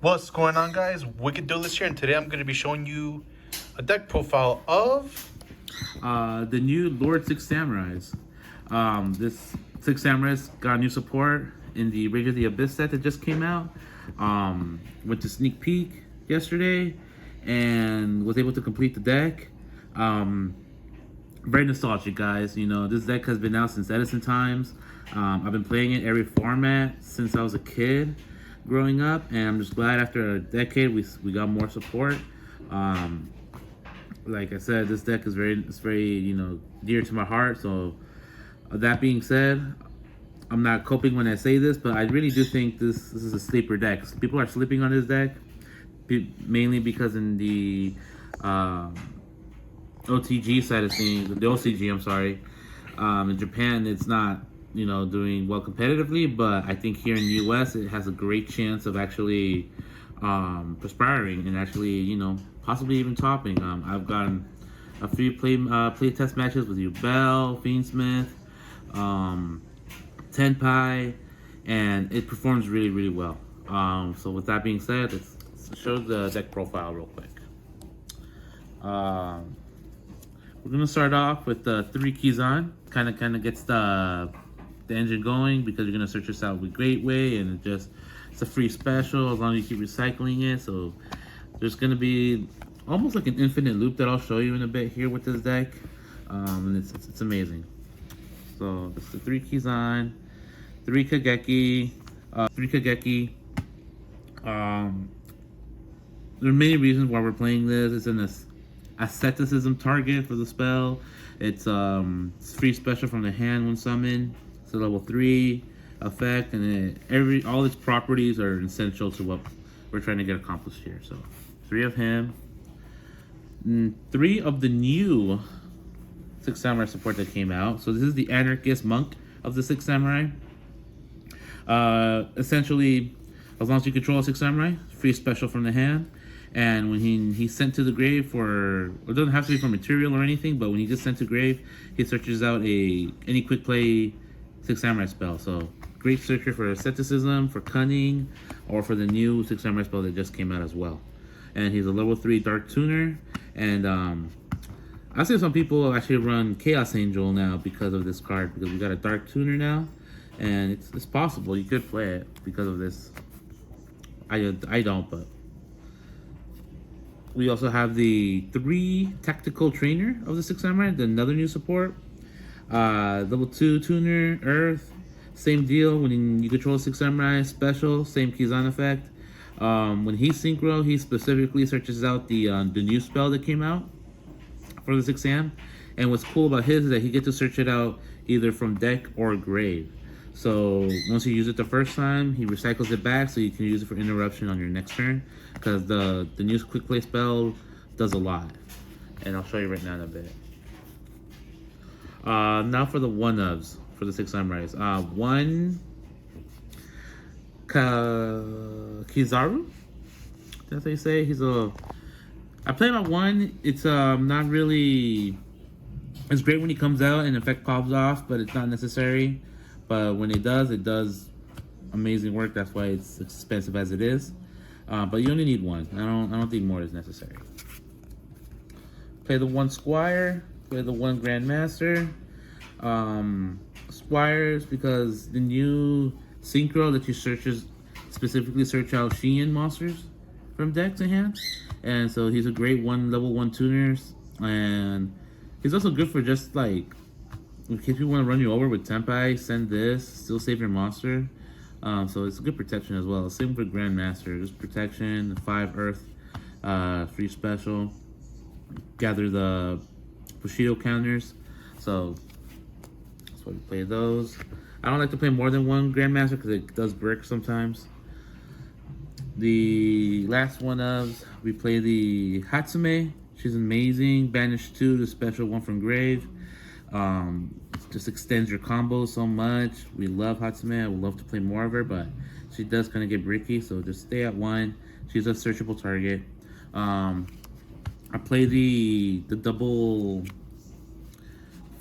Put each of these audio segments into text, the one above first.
What's going on, guys? Wicked Duelist here, and today I'm going to be showing you a deck profile of The new Lord Six Samurais. This Six Samurais got new support in the Rage of the Abyss set that just came out. Went to sneak peek yesterday and was able to complete the deck. Very nostalgic, guys. You know, this deck has been out since Edison times. I've been playing it every format since I was a kid growing up, and I'm just glad after a decade we got more support. Like I said, this deck is very dear to my heart. So that being said, I'm not coping when I say this, but I really do think this is a sleeper deck. People are sleeping on this deck mainly because in the OTG side of things, the OCG, I'm sorry, in Japan it's not doing well competitively, but I think here in the US it has a great chance of actually perspiring and actually possibly even topping. I've gotten a few play test matches with Yugioh, Fiendsmith, Tenpai, and it performs really well. So with that being said, let's show the deck profile real quick. We're gonna start off with the 3 keys on. Kind of gets the engine going because you're gonna search this out with Great Way, and it's a free special as long as you keep recycling it. So there's gonna be almost like an infinite loop that I'll show you in a bit here with this deck, and it's amazing. So that's the 3 keys on, 3 Kageki. There are many reasons why we're playing this. It's an asceticism target for the spell. It's free special from the hand when summoned. It's a level 3 effect, and all its properties are essential to what we're trying to get accomplished here. So 3 of him, 3 of the new Six Samurai support that came out. So this is the Anarchist Monk of the Six Samurai. Essentially, as long as you control a Six Samurai, free special from the hand. And when he's sent to the grave it doesn't have to be for material or anything, but when he gets sent to grave, he searches out any quick play Six Samurai spell. So great searcher for asceticism, for cunning, or for the new Six Samurai spell that just came out as well. And he's a level 3 Dark Tuner. And I see some people actually run Chaos Angel now because of this card, because we got a Dark Tuner now, and it's possible you could play it because of this. I don't, but we also have the 3 Tactical Trainer of the Six Samurai, another new support. Level 2 Tuner, Earth, same deal. When you control Six Samurai, special, same Kizan effect. When he synchro, he specifically searches out the new spell that came out for the Six Sam. And what's cool about his is that he gets to search it out either from deck or grave. So once you use it the first time, he recycles it back so you can use it for interruption on your next turn, because the new quick play spell does a lot, and I'll show you right now in a bit. Now for the one-ofs for the Six Samurais. 1 Kizaru, that's how you say. I play him at 1. It's not really. It's great when he comes out and effect pops off, but it's not necessary. But when it does amazing work. That's why it's expensive as it is. But you only need 1. I don't think more is necessary. Play the 1 Squire. Play the 1 Grandmaster. Squires because the new synchro that you specifically search out Shein monsters from deck to hand, and so he's a great level 1 tuner, and he's also good for just like, in case you want to run you over with Tenpai, send this, still save your monster. So it's a good protection as well. Same for Grandmaster, just protection, 5 Earth, free special, gather the Bushido counters. So that's why we play those. I don't like to play more than 1 Grandmaster because it does brick sometimes. The last one we play the Hatsume. She's amazing. Banish 2, the special 1 from grave. Just extends your combos so much. We love Hatsume. I would love to play more of her, but she does kind of get bricky, so just stay at 1. She's a searchable target. I play the double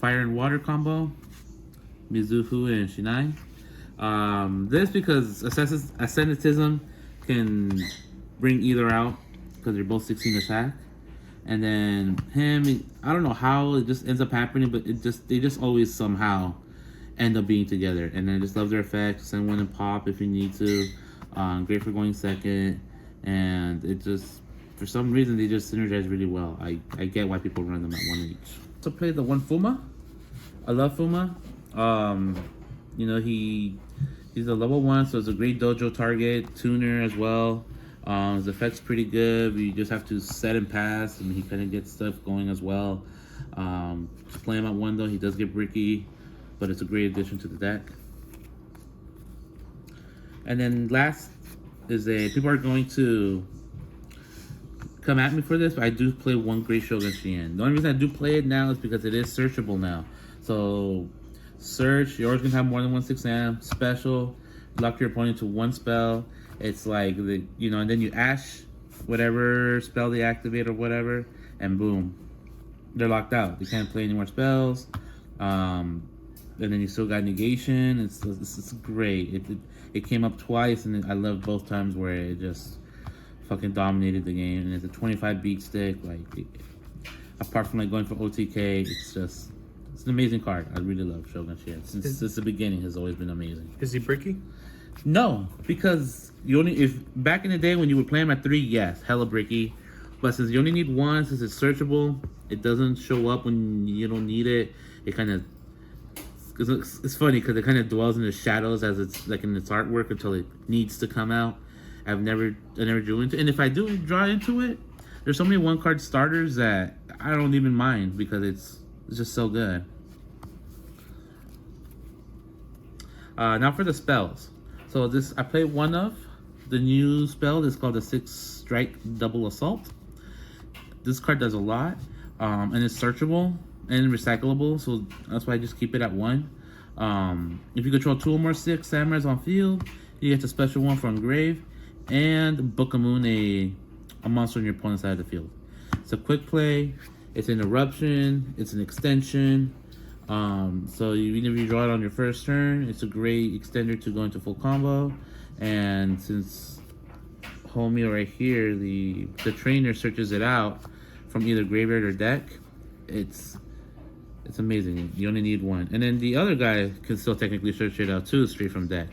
fire and water combo, Mizuhu and Shinai. This because asceticism can bring either out because they're both 16 attack. And then him, I don't know how it just ends up happening, but they just always somehow end up being together. And then I just love their effects. Send one and pop if you need to. Great for going second, and it just for some reason they just synergize really well. I get why people run them at one each. So play the one Fuma. I love Fuma. You know he's a level 1, so it's a great dojo target tuner as well. His effect's pretty good. You just have to set and pass, and he kind of gets stuff going as well. Just play him at 1 though. He does get bricky, but it's a great addition to the deck. And then last is people are going to come at me for this, but I do play one great Shogun Shien. The only reason I do play it now is because it is searchable now. So search, you're always gonna have more than 1 6-am. Special, lock your opponent to 1 spell. It's like and then you ash whatever spell they activate or whatever, and boom, they're locked out. They can't play any more spells. And then you still got negation. It's great. It came up twice, and I loved both times where it just fucking dominated the game. And it's a 25 beat stick. Apart from going for OTK, it's an amazing card. I really love Shogun Shien. Since the beginning, has always been amazing. Is he bricky? No, because if back in the day when you would play him at 3, yes, hella bricky. But since you only need 1, since it's searchable, it doesn't show up when you don't need it. It kind of it's funny because it kind of dwells in the shadows as it's like in its artwork until it needs to come out. I never drew into it. And if I do draw into it, there's so many 1-card starters that I don't even mind because it's just so good. Now for the spells. So I played one of the new spell. It's called the 6-strike double assault. This card does a lot, and it's searchable and recyclable, so that's why I just keep it at 1. If you control 2 or more 6 samurais on field, you get the special one from grave, and book a moon, a monster on your opponent's side of the field. It's a quick play. It's an eruption. It's an extension. So even if you draw it on your first turn, it's a great extender to go into full combo. And since homie right here, the trainer searches it out from either graveyard or deck, it's amazing. You only need 1. And then the other guy can still technically search it out too, straight from deck.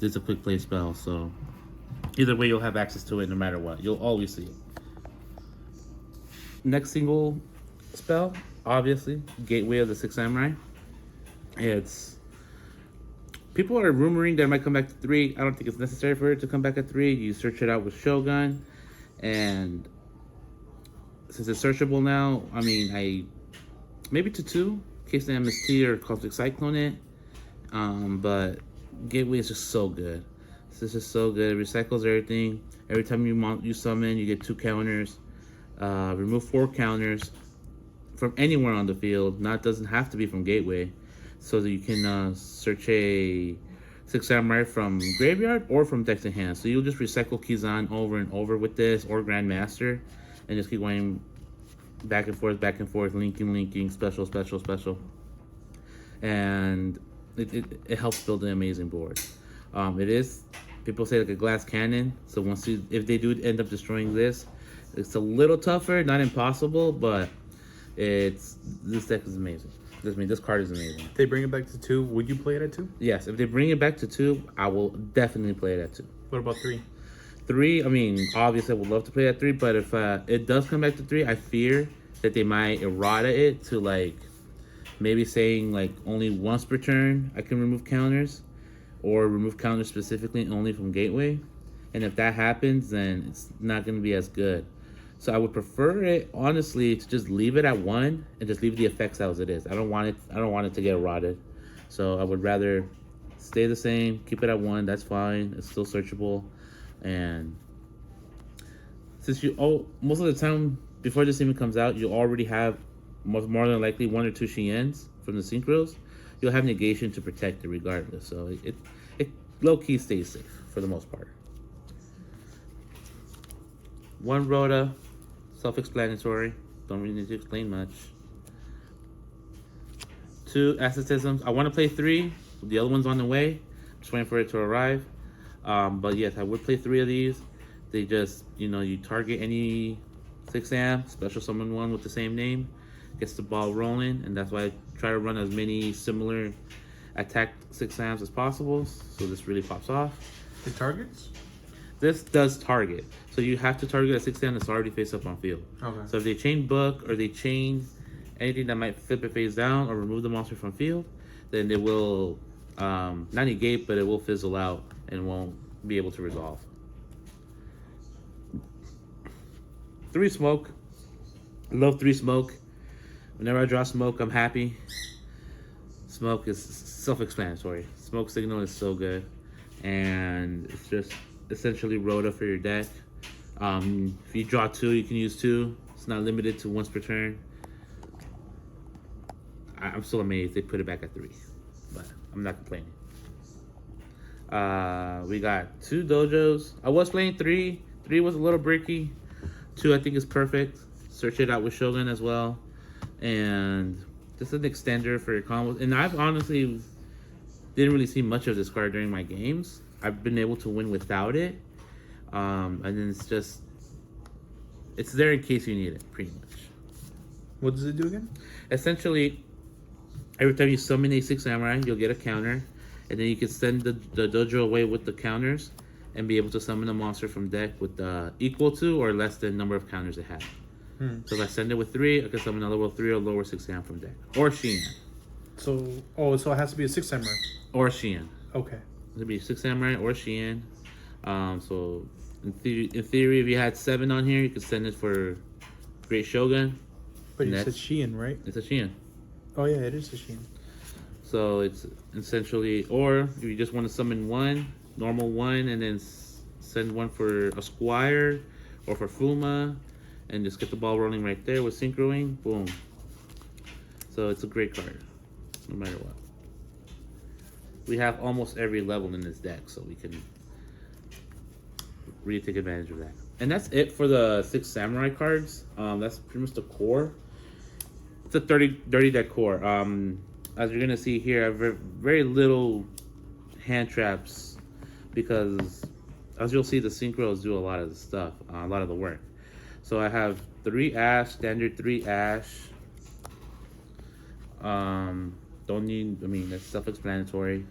It's a quick play spell, so either way you'll have access to it no matter what. You'll always see it. Next single spell, obviously, Gateway of the 6 Samurai. People are rumoring that it might come back to 3. I don't think it's necessary for it to come back at 3. You search it out with Shogun, and since it's searchable now, I mean, maybe to 2, in case the MST or Cosmic Cyclone it. But Gateway is just so good. This is so good. It recycles everything. Every time you summon, you get 2 counters. Remove 4 counters from anywhere on the field. Doesn't have to be from Gateway. So that you can search a 6 Samurai from graveyard or from deck to hand. So you'll just recycle Kizan over and over with this, or Grandmaster, and just keep going back and forth, linking, special. And it helps build an amazing board. It is, people say, like a glass cannon. So if they do end up destroying this, it's a little tougher, not impossible, but this deck is amazing. This card is amazing. If they bring it back to 2, would you play it at 2? Yes, if they bring it back to 2, I will definitely play it at 2. What about 3? 3, I mean, obviously I would love to play at 3, but if it does come back to 3, I fear that they might errata it to maybe saying only once per turn I can remove counters, or remove counters specifically only from Gateway. And if that happens, then it's not going to be as good. So I would prefer it, honestly, to just leave it at 1 and just leave the effects as it is. I don't want it to get rotted. So I would rather stay the same, keep it at 1. That's fine. It's still searchable. And since most of the time before this even comes out, you already have more than likely 1 or 2 Shiens from the synchros. You'll have negation to protect it regardless. So it low key stays safe for the most part. 1 Rhoda. Self-explanatory. Don't really need to explain much. 2 asceticisms. I want to play 3. The other one's on the way. Just waiting for it to arrive. But yes, I would play 3 of these. They just, you target any 6 amp, special summon one with the same name, gets the ball rolling, and that's why I try to run as many similar attack 6 amps as possible, so this really pops off. The targets? This does target, so you have to target a 6 amp that's already face up on field. Okay. So if they chain book or they chain anything that might flip it face down or remove the monster from field, then it will not negate, but it will fizzle out and won't be able to resolve. 3 smoke. I love 3 smoke. Whenever I draw smoke, I'm happy. Smoke is self-explanatory. Smoke signal is so good, and it's just essentially Rhoda for your deck. If you draw 2, you can use 2. It's not limited to once per turn. I'm still amazed they put it back at 3, but I'm not complaining. We got 2 dojos. I was playing 3. 3 was a little bricky. 2 I think is perfect. Search it out with Shogun as well, and just an extender for your combos. And I've honestly didn't really see much of this card during my games. I've been able to win without it, and then it's there in case you need it, pretty much. What does it do again? Essentially, every time you summon a 6 samurai, you'll get a counter, and then you can send the dojo away with the counters and be able to summon a monster from deck with equal to or less than number of counters it has. So if I send it with 3, I can summon a level 3 or lower 6 amp from deck. Or Shien. So it has to be a 6 samurai. Or Shien. Okay. It'll be 6 samurai or Shien. So in theory, if you had 7 on here, you could send it for Great Shogun. But you said Shien, right? It's a Shien. Oh yeah, it is a Shien. So it's essentially, or if you just want to summon 1, normal 1, and then send 1 for a Squire or for Fuma, and just get the ball rolling right there with Synchroing, boom. So it's a great card, no matter what. We have almost every level in this deck, so we can really take advantage of that. And that's it for the 6 samurai cards. That's pretty much the core. It's a dirty deck core. As you're gonna see here, I have very little hand traps because, as you'll see, the synchros do a lot of the stuff, a lot of the work. So I have 3 Ash, standard 3 Ash. Don't need, that's self-explanatory.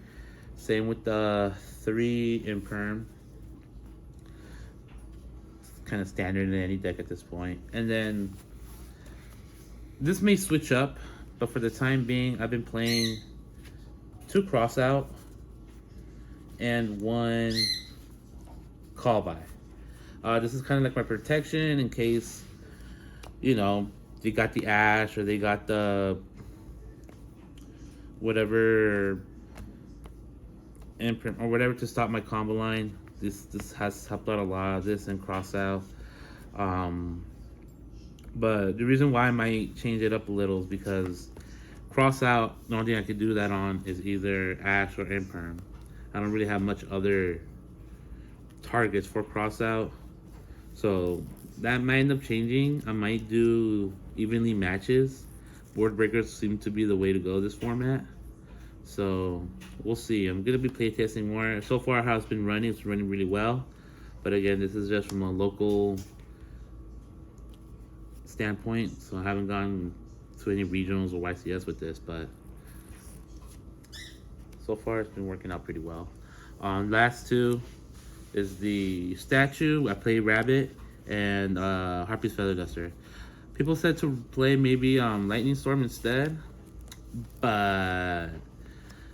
Same with the 3 Imperm. It's kind of standard in any deck at this point. And then, this may switch up, but for the time being, I've been playing 2 Crossout and 1 Call By. This is kind of like my protection in case, they got the Ash or they got the whatever imprint or whatever to stop my combo line. This has helped out a lot of this and cross out. But the reason why I might change it up a little is because cross out, the only thing I could do that on is either Ash or Imperm. I don't really have much other targets for cross out. So that might end up changing. I might do evenly matches. Board breakers seem to be the way to go this format. So we'll see. I'm gonna be playtesting more. So far how it's been running, it's running really well. But again, this is just from a local standpoint. So I haven't gone to any regionals or YCS with this, but so far it's been working out pretty well. Last 2 is the statue. I play Rabbit and Harpy's Feather Duster. People said to play maybe Lightning Storm instead, but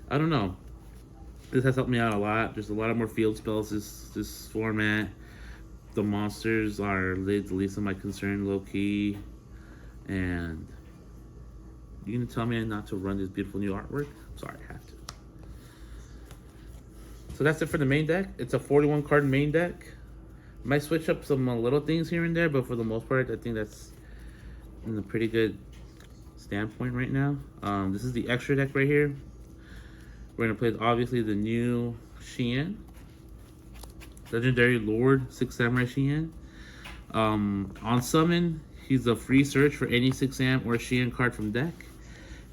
I don't know. This has helped me out a lot. There's a lot of more field spells this format. The monsters are the least of my concern, low key. And you gonna tell me not to run this beautiful new artwork? I'm sorry, I have to. So that's it for the main deck. It's a 41 card main deck. Might switch up some little things here and there, but for the most part, I think that's in a pretty good standpoint right now. This is the extra deck right here. We're gonna play obviously the new Shien, Legendary Lord 6 Samurai Shien. On summon, he's a free search for any 6 amp or Shien card from deck.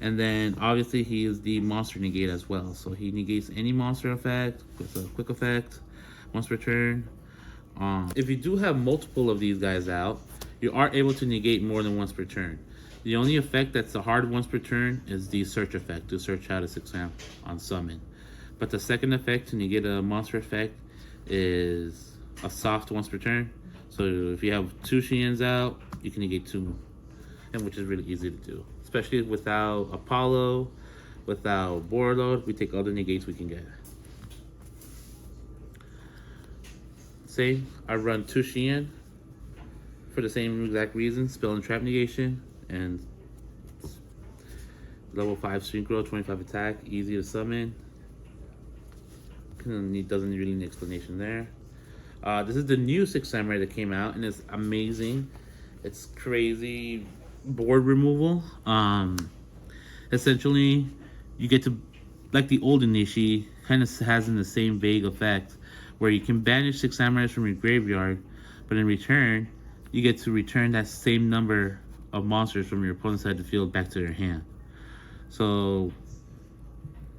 And then obviously he is the monster negate as well. So he negates any monster effect with a quick effect once per turn. If you do have multiple of these guys out, you are able to negate more than once per turn. The only effect that's a hard once per turn is the search effect, to search out a 6-amp on summon. But the second effect to negate a monster effect is a soft once per turn. So if you have 2 Xians out, you can negate 2, and which is really easy to do. Especially without Apollo, without Borload, we take all the negates we can get. Same, I run 2 Xian for the same exact reason, spell and trap negation, and level 5 synchro, 25 attack, easy to summon. Doesn't really need explanation there. This is the new 6 Samurai that came out, and it's amazing. It's crazy board removal. Essentially, you get to, like the old Inishi, kind of has in the same vague effect, where you can banish 6 Samurais from your graveyard, but in return, you get to return that same number of monsters from your opponent's side of the field back to their hand. So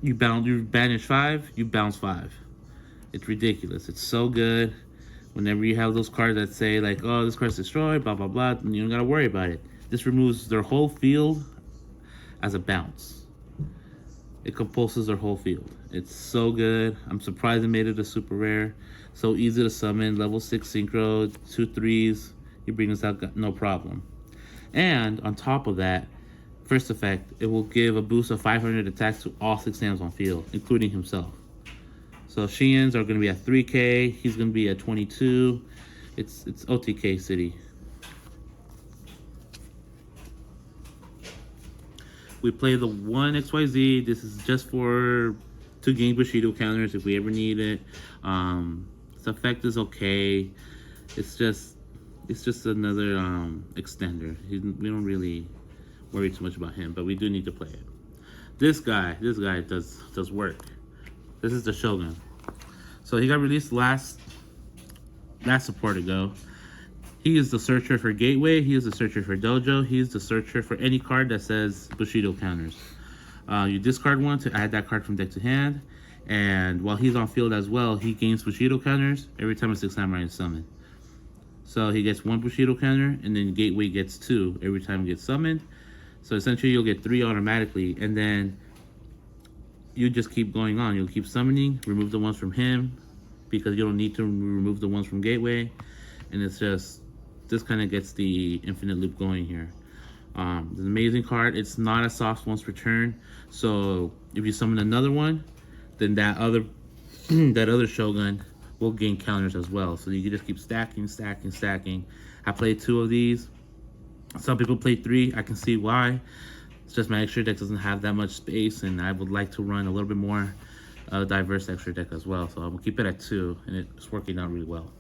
you banish 5, you bounce 5. It's ridiculous. It's so good. Whenever you have those cards that say like, oh, this card's destroyed, blah blah blah, you don't gotta worry about it. This removes their whole field as a bounce. It compulses their whole field. It's so good. I'm surprised they made it a super rare. So easy to summon. Level 6 synchro, 2 3s. You bring this out, no problem. And on top of that, first effect, it will give a boost of 500 attacks to all 6 Sams on field, including himself. So Xians are going to be at 3k. He's going to be at 22. It's OTK City. We play the 1 XYZ. This is just to gain Bushido counters if we ever need it. Its effect is okay. It's just another extender. We don't really worry too much about him, but we do need to play it. This guy does work. This is the Shogun. So he got released last support ago. He is the searcher for Gateway. He is the searcher for Dojo. He is the searcher for any card that says Bushido counters. You discard one to add that card from deck to hand, and while he's on field as well, he gains Bushido counters every time a 6 Samurai is summoned. So he gets 1 Bushido counter, and then Gateway gets 2 every time it gets summoned. So essentially you'll get 3 automatically, and then you just keep going on. You'll keep summoning, remove the ones from him, because you don't need to remove the ones from Gateway. And it's just, this kind of gets the infinite loop going here. It's an amazing card. It's not a soft once per turn. So if you summon another one, then that other Shogun will gain counters as well. So you can just keep stacking. I played 2 of these. Some people play 3. I can see why. It's just my extra deck doesn't have that much space, and I would like to run a little bit more diverse extra deck as well. So I'm gonna keep it at 2, and it's working out really well.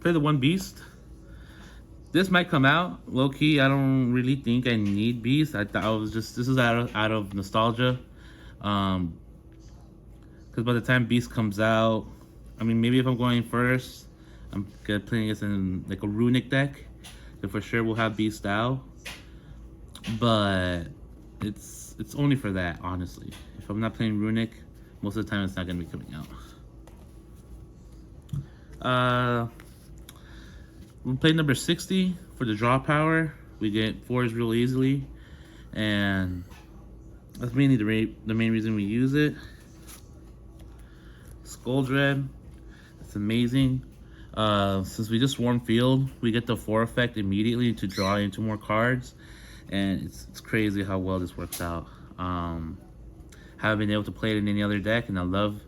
Play the 1 Beast. This might come out low key. I don't really think I need Beast. I thought I was just, this is out of nostalgia. Because by the time Beast comes out, I mean, maybe if I'm going first, I'm gonna play this in like a runic deck, then for sure we'll have Beast out. But it's only for that, honestly. If I'm not playing runic, most of the time it's not gonna be coming out. We play number 60 for the draw power. We get 4s real easily, and that's mainly the main reason we use it. Skull Dread, it's amazing. Since we just swarm field, we get the 4 effect immediately to draw into more cards, and it's crazy how well this works out. Haven't been able to play it in any other deck, and I love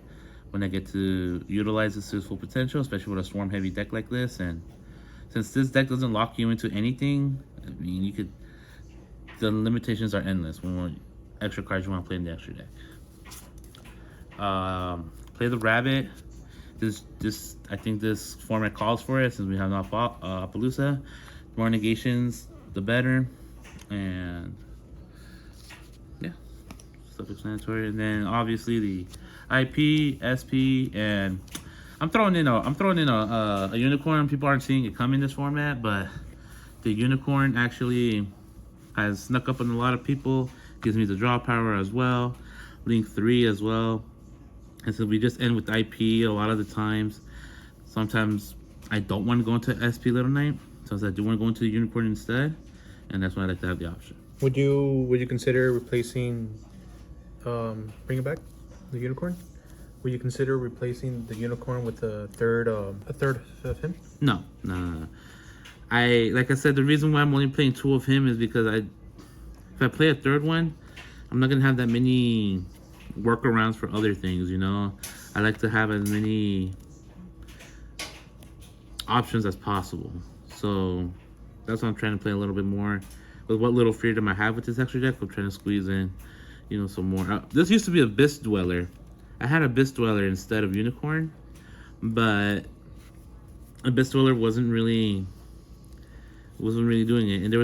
when I get to utilize this to its full potential, especially with a swarm heavy deck like this. And since this deck doesn't lock you into anything, I mean, the limitations are endless when what extra cards you want to play in the extra deck. Play the Rabbit. I think this format calls for it since we have Appaloosa. The more negations, the better. And yeah, self-explanatory. And then obviously the IP, SP, and I'm throwing in a unicorn. People aren't seeing it come in this format, but the unicorn actually has snuck up on a lot of people. Gives me the draw power as well. Link 3 as well. And so we just end with IP a lot of the times. Sometimes I don't want to go into SP Little Knight. Sometimes I do want to go into the Unicorn instead. And that's why I like to have the option. Would you consider replacing, bring it back, the unicorn? Would you consider replacing the unicorn with a third of him? No, no, no, no. Like I said, the reason why I'm only playing 2 of him is because if I play a third one, I'm not gonna have that many workarounds for other things. You know, I like to have as many options as possible. So that's why I'm trying to play a little bit more. With what little freedom I have with this extra deck, I'm trying to squeeze in, you know, some more. This used to be Abyss Dweller. I had Abyss Dweller instead of Unicorn, but Abyss Dweller wasn't really doing it, and there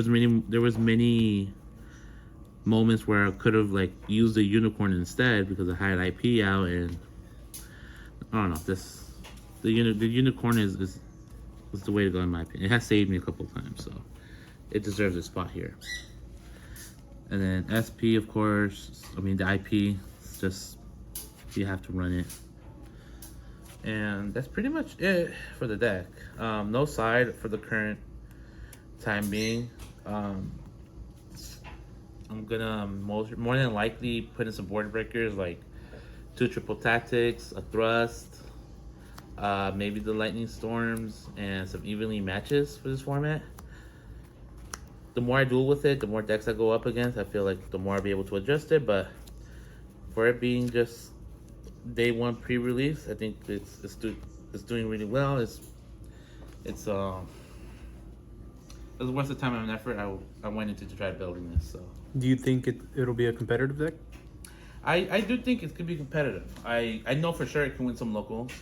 was many moments where I could have like used the Unicorn instead because I had IP out, and I don't know. The Unicorn is the way to go in my opinion. It has saved me a couple of times, so it deserves a spot here. And then SP, of course. I mean the IP. It's just you have to run it. And that's pretty much it for the deck. No side for the current time being. I'm gonna more than likely put in some board breakers like 2 triple tactics, a thrust, maybe the lightning storms, and some evenly matches for this format. The more I duel with it, the more decks I go up against, I feel like the more I'll be able to adjust it. But for it being just day 1 pre-release, I think it's doing really well. It's worth the time and effort I went into to try building this. So Do you think it'll be a competitive deck? I do think it could be competitive. I know for sure it can win some locals,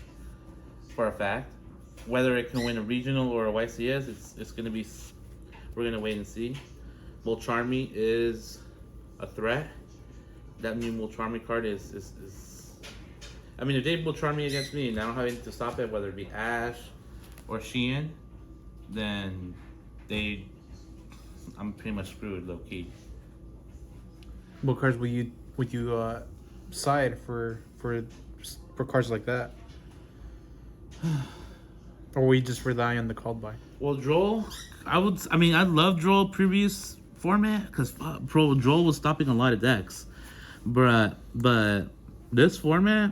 for a fact. Whether it can win a regional or a YCS, it's gonna be, we're gonna wait and see. Molcharmy is a threat. That new Molcharmy card is I mean, if they Molcharmy against me and I don't have anything to stop it, whether it be Ash or Sheehan, then I'm pretty much screwed, low key. What cards would you side for cards like that? Or we just rely on the called by? Well, Droll, I love Droll previous format because Droll was stopping a lot of decks, but this format,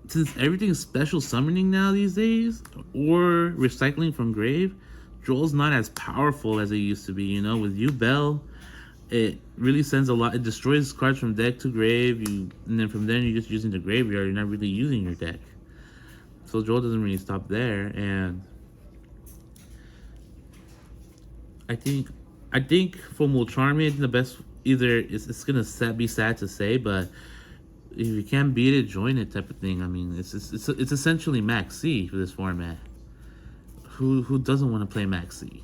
since everything's special summoning now these days or recycling from grave, Droll's not as powerful as it used to be. You know, with Yugioh, it really sends a lot. It destroys cards from deck to grave. And then from there you're just using the graveyard. You're not really using your deck. So Droll doesn't really stop there, and I think for Molcharmy, the best either it's gonna be sad to say, but if you can't beat it, join it type of thing. I mean, it's essentially Max C for this format. Who doesn't want to play Max C?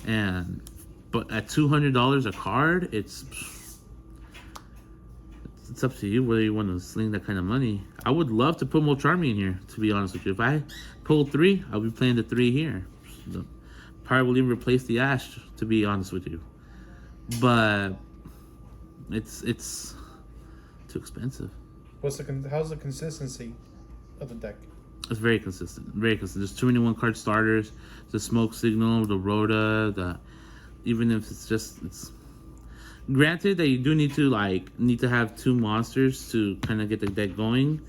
But at $200 a card, it's up to you whether you want to sling that kind of money. I would love to put Molcharmy in here, to be honest with you. If I pulled 3, I'll be playing the 3 here. Probably will even replace the Ash, to be honest with you. But it's too expensive. How's the consistency of the deck? It's very consistent. Very consistent. There's too many 1-card starters. The Smoke Signal, the Rhoda, even if it's granted that you do need to have 2 monsters to kind of get the deck going,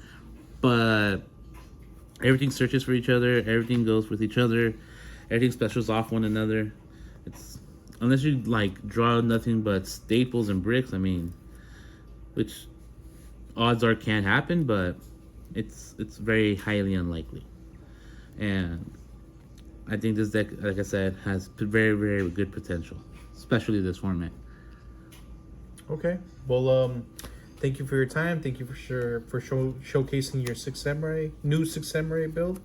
but everything searches for each other, everything goes with each other, everything specials off one another. It's unless you draw nothing but staples and bricks, I mean, which odds are can happen, but it's very highly unlikely. And I think this deck, like I said, has very, very good potential, especially this format. Okay. Well, thank you for your time. Thank you for showcasing your new Six Samurai build.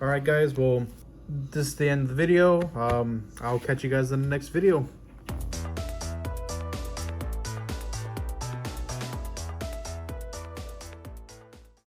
All right, guys. Well, this is the end of the video. I'll catch you guys in the next video.